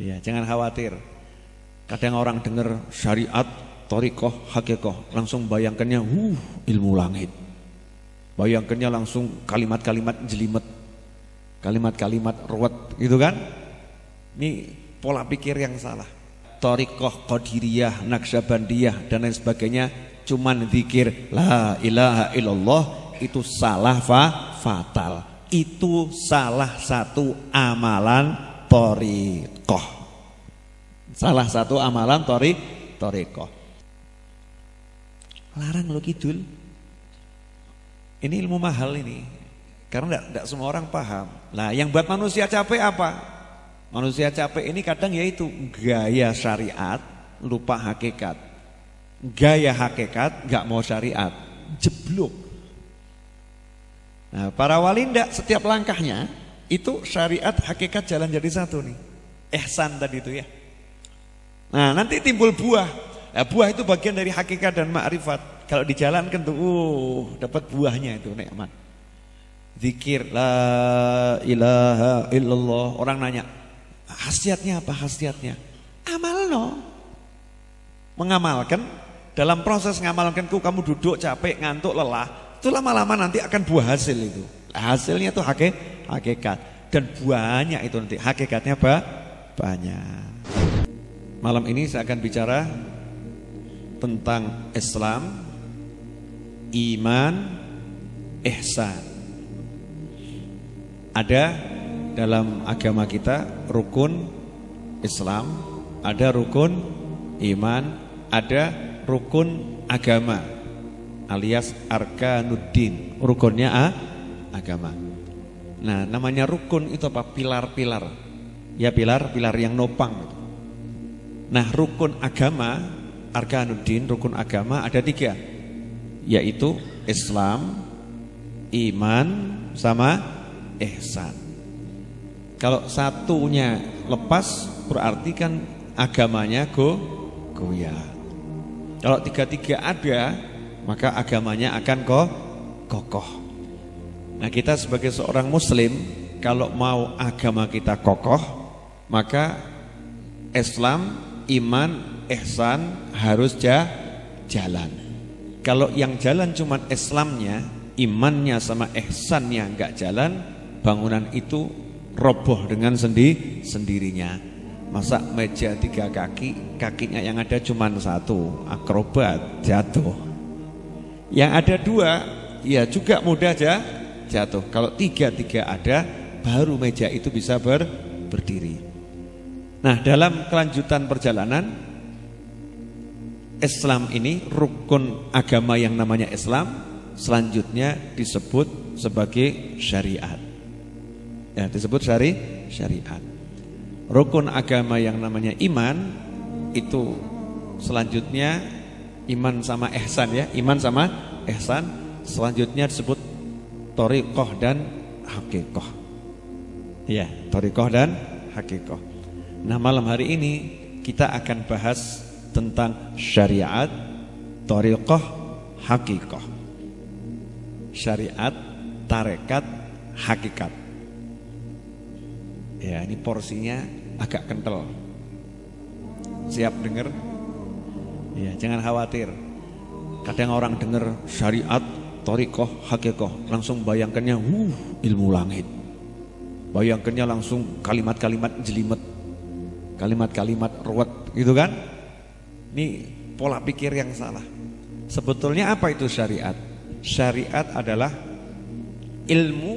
Ya, jangan khawatir. Kadang orang dengar syariat, thariqah, hakikoh, langsung bayangkannya ilmu langit. Bayangkannya langsung kalimat-kalimat jelimet, kalimat-kalimat ruwet, gitu kan? Ini pola pikir yang salah. Thariqah, qadiriyah, naqsyabandiyah dan lain sebagainya cuman zikir la ilaha illallah, itu salah fatal. Itu salah satu amalan thariqah. Salah satu amalan thariqah. Larang lo kidul. Ini ilmu mahal ini. Karena tidak semua orang paham. Nah, yang buat manusia capek apa? Manusia capek ini kadang yaitu gaya syariat, lupa hakikat. Gaya hakikat, gak mau syariat, jeblok. Nah, para wali ndak, setiap langkahnya itu syariat, hakikat jalan jadi satu nih. Ihsan tadi itu ya. Nah, nanti timbul buah. Nah, buah itu bagian dari hakikat dan ma'rifat. Kalau dijalankan tuh dapat buahnya itu nikmat. Zikir la ilaha illallah. Orang nanya, khasiatnya apa khasiatnya? Amal no. Mengamalkan, dalam proses ngamalkanku kamu duduk capek, ngantuk, lelah, itu lama-lama nanti akan buah hasil itu. Hasilnya itu hakikat. Dan buahnya itu nanti hakikatnya banyak. Malam ini saya akan bicara tentang Islam, iman, ihsan. Ada dalam agama kita rukun Islam, ada rukun iman, ada rukun agama alias arkanuddin, rukunnya agama. Nah, namanya rukun itu apa? Pilar-pilar. Ya, pilar-pilar yang nopang. Nah, rukun agama, arkanuddin, rukun agama ada 3, yaitu Islam, iman, sama ihsan. Kalau satunya lepas berarti kan agamanya goyah. Kalau 3 ada, maka agamanya akan kokoh. Nah, kita sebagai seorang muslim, kalau mau agama kita kokoh, maka Islam, iman, ihsan harus jalan. Kalau yang jalan cuma Islamnya, imannya sama ihsannya enggak jalan, bangunan itu roboh dengan sendirinya. Masa meja 3 kaki, kakinya yang ada cuma 1, akrobat, jatuh. Yang ada 2, ya juga mudah jatuh. Kalau 3 ada, baru meja itu bisa berdiri. Nah, dalam kelanjutan perjalanan Islam ini, rukun agama yang namanya Islam, selanjutnya disebut sebagai syariat. Ya, disebut syariat. Rukun agama yang namanya iman itu selanjutnya iman sama ihsan ya, iman sama ihsan, selanjutnya disebut thariqah dan hakikoh. Ya, thariqah dan hakikoh. Nah, malam hari ini kita akan bahas tentang syariat, thariqah, hakikoh. Syariat, tarekat, hakikat. Ya, ini porsinya agak kental. Siap dengar? Ya, jangan khawatir. Kadang orang dengar syariat, thariqah, hakikoh, langsung bayangkannya ilmu langit. Bayangkannya langsung kalimat-kalimat jelimet, kalimat-kalimat ruwet, gitu kan? Ini pola pikir yang salah. Sebetulnya apa itu syariat? Syariat adalah ilmu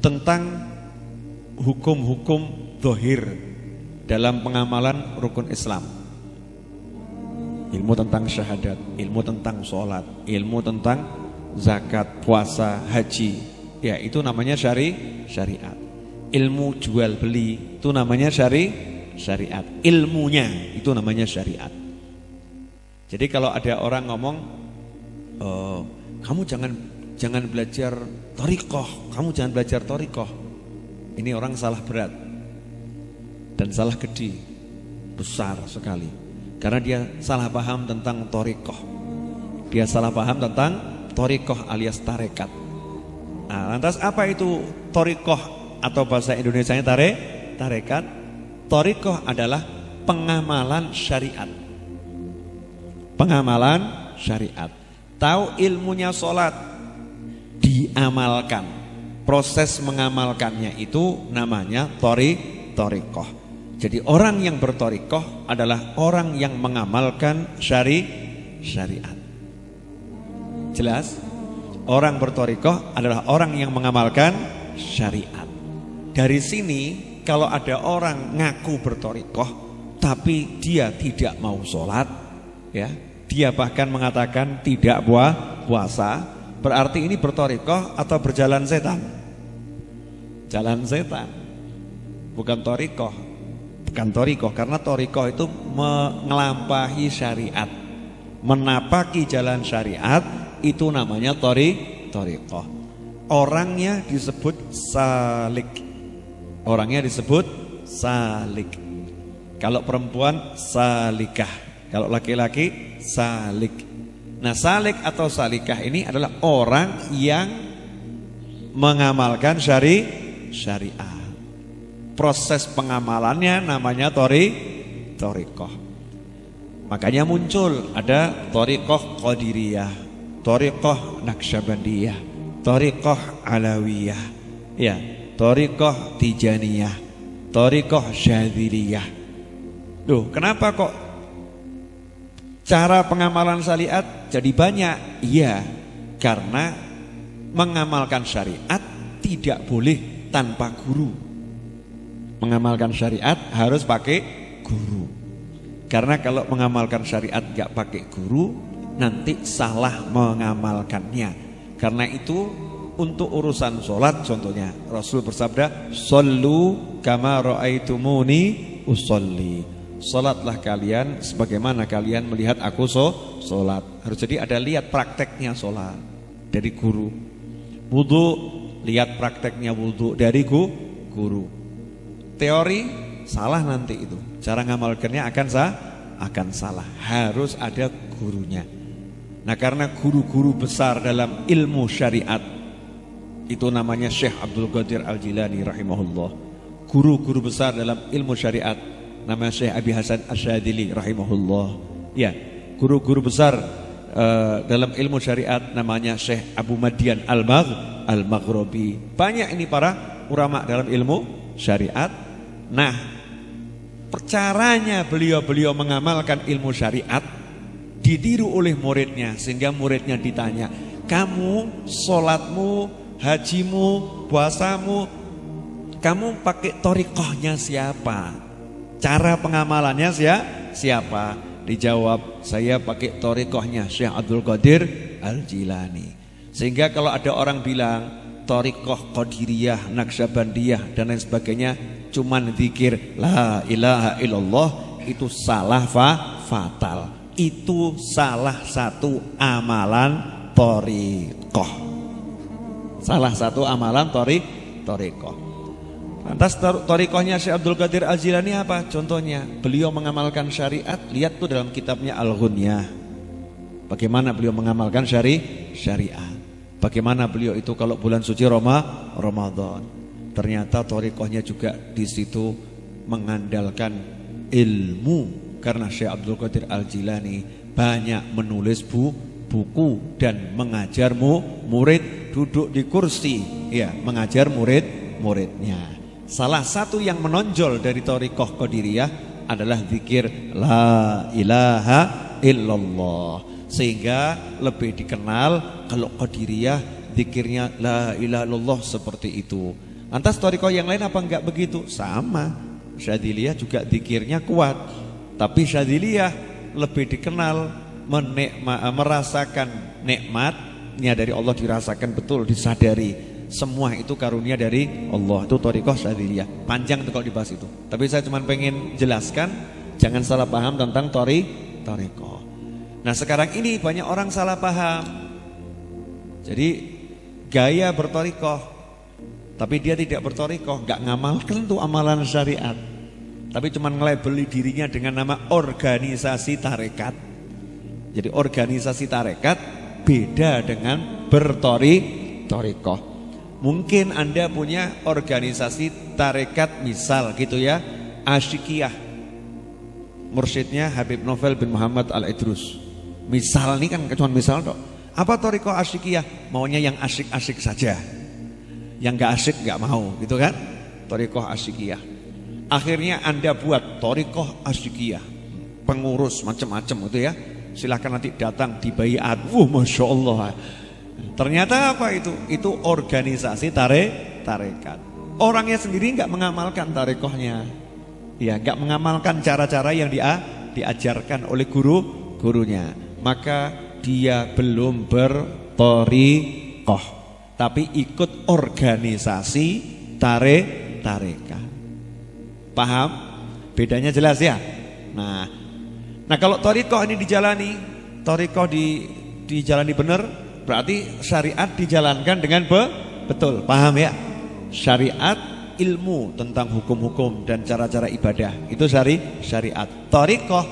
tentang hukum-hukum zahir dalam pengamalan rukun Islam. Ilmu tentang syahadat, ilmu tentang sholat, ilmu tentang zakat, puasa, haji. Ya, itu namanya syariat. Ilmu jual beli itu namanya syariat. Ilmunya itu namanya syariat. Jadi kalau ada orang ngomong, kamu jangan belajar thariqah, kamu jangan belajar thariqah. Ini orang salah berat dan salah gede, besar sekali. Karena dia salah paham tentang thariqah. Dia salah paham tentang thariqah alias tarekat. Nah, lantas apa itu thariqah atau bahasa Indonesianya tarekat? Thariqah adalah pengamalan syariat. Pengamalan syariat. Tahu ilmunya sholat, diamalkan. Proses mengamalkannya itu namanya thariqah. Jadi orang yang berthariqah adalah orang yang mengamalkan syariat. Jelas? Orang berthariqah adalah orang yang mengamalkan syariat. Dari sini kalau ada orang ngaku berthariqah tapi dia tidak mau sholat, ya, dia bahkan mengatakan tidak puasa, berarti ini berthariqah atau berjalan setan? Jalan setan. Bukan thariqah. Bukan thariqah, karena thariqah itu mengelampahi syariat. Menapaki jalan syariat itu namanya thariqah. Orangnya disebut salik. Orangnya disebut salik. Kalau perempuan salikah, kalau laki-laki salik. Nah, salik atau salikah ini adalah orang yang mengamalkan syariah. Proses pengamalannya namanya thariqah. Makanya muncul ada thariqah Qadiriyah, thariqah Naqsyabandiyah, thariqah Alawiyah, ya, thariqah Tijaniyah, thariqah Syadziliyah. Loh, kenapa kok cara pengamalan syariat jadi banyak? Iya, karena mengamalkan syariat tidak boleh tanpa guru. Mengamalkan syariat harus pakai guru. Karena kalau mengamalkan syariat gak pakai guru, nanti salah mengamalkannya. Karena itu untuk urusan sholat contohnya Rasul bersabda, "Shollu kama ra'aitumuni usolli." Sholatlah kalian sebagaimana kalian melihat aku sholat. Harus jadi ada lihat prakteknya sholat dari guru. Wudu, lihat prakteknya wudu dari guru. Teori salah nanti itu. Cara ngamalkannya akan salah. Harus ada gurunya. Nah, karena guru-guru besar dalam ilmu syariat itu namanya Syekh Abdul Qadir Al-Jilani rahimahullah. Guru-guru besar dalam ilmu syariat namanya Syekh Abi Hasan Asyadzili rahimahullah. Ya, guru-guru besar dalam ilmu syariat namanya Syekh Abu Madian Al-Maghribi. Banyak ini para ulama dalam ilmu syariat. Nah, caranya beliau mengamalkan ilmu syariat ditiru oleh muridnya, sehingga muridnya ditanya, "Kamu sholatmu, hajimu, puasamu, kamu pakai thariqahnya siapa? Cara pengamalannya siapa?" Dijawab, "Saya pakai thariqahnya Syekh Abdul Qadir Al-Jilani." Sehingga kalau ada orang bilang thariqah Qadiriyah, Naqsyabandiyah dan lain sebagainya cuman zikir la ilaha illallah, itu salah fatal. Itu salah satu amalan thariqah. Salah satu amalan thariqah. Lantas thariqahnya Syekh Abdul Qadir Al-Jilani apa? Contohnya, beliau mengamalkan syariat. Lihat tuh dalam kitabnya Al-Ghunyah. Bagaimana beliau mengamalkan syariat. Bagaimana beliau itu kalau bulan suci Ramadan. Ternyata thariqahnya juga di situ mengandalkan ilmu. Karena Syekh Abdul Qadir Al-Jilani banyak menulis buku dan mengajar murid, duduk di kursi, ya, mengajar muridnya. Salah satu yang menonjol dari thariqah Qadiriyah adalah zikir la ilaha illallah. Sehingga lebih dikenal kalau Qadiriyah zikirnya la ilaha illallah seperti itu. Lantas thariqah yang lain apa enggak begitu? Sama. Syadziliyah juga zikirnya kuat. Tapi Syadziliyah lebih dikenal merasakan nikmatnya dari Allah, dirasakan betul, disadari. Semua itu karunia dari Allah. Itu thariqah Syadziliyah. Panjang tuh kalau dibahas itu. Tapi saya cuma pengen jelaskan, jangan salah paham tentang thariqah. Nah, sekarang ini banyak orang salah paham. Jadi gaya berthariqah, tapi dia tidak berthariqah, gak ngamalkan tuh amalan syariat, tapi cuma ngelabeli dirinya dengan nama organisasi tarekat. Jadi organisasi tarekat beda dengan berthariqah. Mungkin Anda punya organisasi tarekat misal gitu ya, Asyikiyah, mursyidnya Habib Novel bin Muhammad Al-Idrus. Misal ini kan cuma misal toh. Apa thariqah asyikiyah? Maunya yang asyik-asyik saja, yang gak asyik gak mau, gitu kan? Thariqah asyikiyah. Akhirnya Anda buat thariqah asyikiyah, pengurus macam-macam itu ya. Silahkan nanti datang di baiat. Masya Allah. Ternyata apa itu? Itu organisasi tarekat. Orangnya sendiri nggak mengamalkan tarekohnya, ya nggak mengamalkan cara-cara yang diajarkan oleh gurunya. Maka dia belum berthariqah, tapi ikut organisasi tarekat. Paham? Bedanya jelas ya. Nah kalau thariqah ini dijalani, thariqah dijalani benar, berarti syariat dijalankan dengan betul. Paham ya? Syariat, ilmu tentang hukum-hukum dan cara-cara ibadah, itu syariat. Thariqah,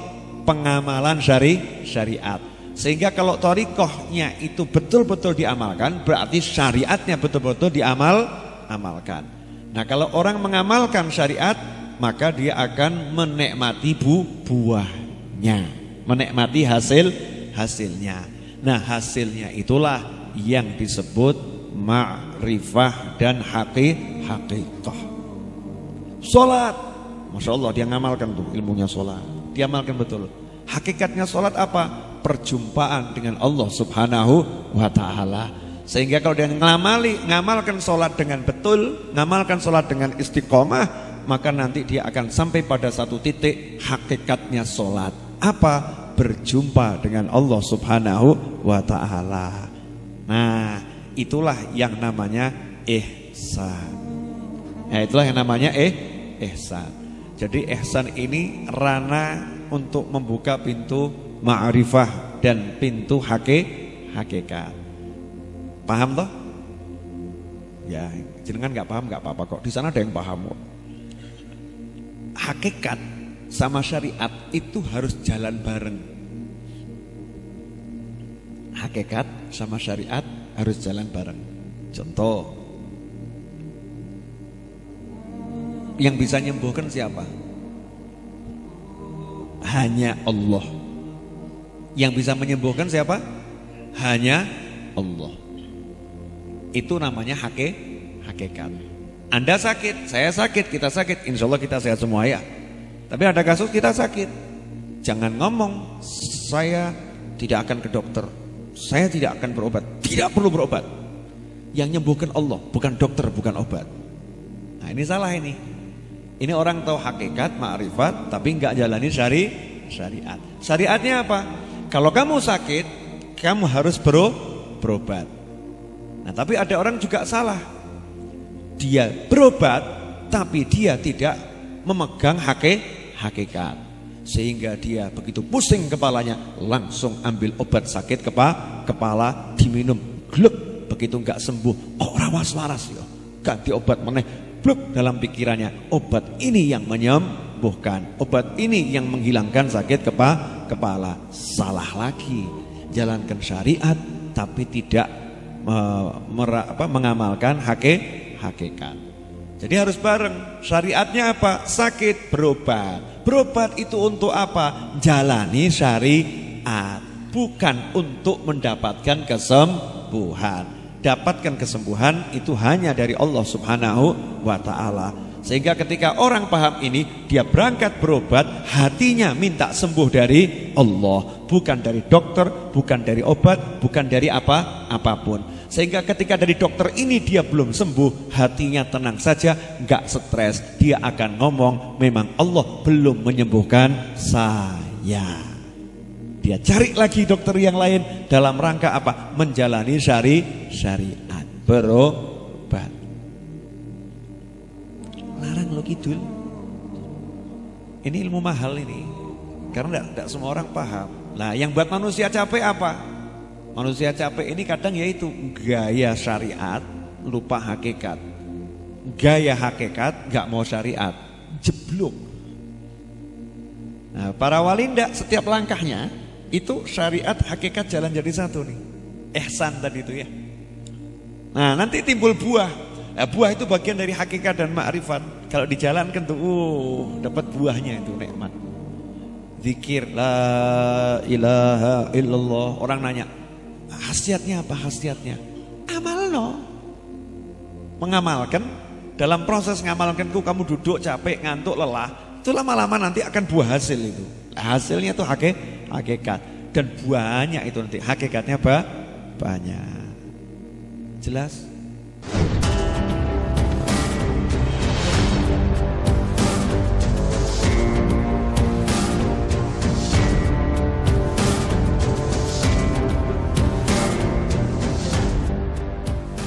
pengamalan syariat. Sehingga kalau thariqahnya itu betul-betul diamalkan, berarti syariatnya betul-betul diamalkan. Nah kalau orang mengamalkan syariat, maka dia akan menikmati buahnya, menikmati hasilnya. Nah hasilnya itulah yang disebut ma'rifah dan haqiqah. Sholat, Masya Allah dia ngamalkan tuh ilmunya sholat, dia amalkan betul. Hakikatnya sholat apa? Perjumpaan dengan Allah subhanahu wa ta'ala. Sehingga kalau dia ngamalkan sholat dengan betul, ngamalkan sholat dengan istiqomah, maka nanti dia akan sampai pada satu titik hakikatnya sholat. Apa? Berjumpa dengan Allah subhanahu wa ta'ala. Nah itulah yang namanya ihsan. Ya, itulah yang namanya ihsan. Jadi ihsan ini rana untuk membuka pintu ma'rifah dan pintu hakikat. Paham toh? Ya, jenengan nggak paham nggak apa-apa kok. Di sana ada yang paham kok. Hakikat sama syariat itu harus jalan bareng. Hakikat sama syariat harus jalan bareng. Contoh, yang bisa nyembuhkan siapa? Hanya Allah. Yang bisa menyembuhkan siapa? Hanya Allah. Itu namanya hakikat. Anda sakit, saya sakit, kita sakit, insya Allah kita sehat semua ya. Tapi ada kasus kita sakit, jangan ngomong saya tidak akan ke dokter, saya tidak akan berobat. Tidak perlu berobat. Yang nyembuhkan Allah, bukan dokter, bukan obat. Nah ini salah ini. Ini orang tahu hakikat, ma'rifat, tapi nggak jalani syariat. Syariatnya apa? Kalau kamu sakit, kamu harus berobat. Nah tapi ada orang juga salah. Dia berobat, tapi dia tidak memegang hakikat. Sehingga dia begitu pusing kepalanya, langsung ambil obat sakit kepala, diminum, gluk, begitu nggak sembuh, kok rawas-waras ya, ganti obat meneh, bluk, dalam pikirannya obat ini yang menyembuhkan, obat ini yang menghilangkan sakit kepala. Salah lagi, jalankan syariat tapi tidak mengamalkan hakikat. Jadi harus bareng. Syariatnya apa? Sakit, berobat. Berobat itu untuk apa? Jalani syariat, bukan untuk mendapatkan kesembuhan. Dapatkan kesembuhan itu hanya dari Allah subhanahu wa ta'ala. Sehingga ketika orang paham ini, dia berangkat berobat, hatinya minta sembuh dari Allah, bukan dari dokter, bukan dari obat, bukan dari apapun. Sehingga ketika dari dokter ini dia belum sembuh, hatinya tenang saja, gak stres. Dia akan ngomong, memang Allah belum menyembuhkan saya. Dia cari lagi dokter yang lain dalam rangka apa? Menjalani syariat, berobat. Larang lo kidul. Ini ilmu mahal ini, karena tidak semua orang paham. Nah yang buat manusia capek apa? Manusia capek ini kadang yaitu gaya syariat, lupa hakikat. Gaya hakikat, gak mau syariat, jeblok. Nah, para wali ndak, setiap langkahnya itu syariat, hakikat jalan jadi satu nih. Ihsan tadi itu ya. Nah nanti timbul buah. Nah, buah itu bagian dari hakikat dan ma'rifat. Kalau dijalankan tuh dapat buahnya itu nikmat. Zikir la ilaha illallah. Orang nanya, khasiatnya apa khasiatnya? Amal no. Mengamalkan, dalam proses mengamalkan itu kamu duduk capek, ngantuk, lelah, itu lama-lama nanti akan buah hasil itu. Hasilnya itu hakikat dan buahnya itu nanti hakikatnya banyak. Jelas?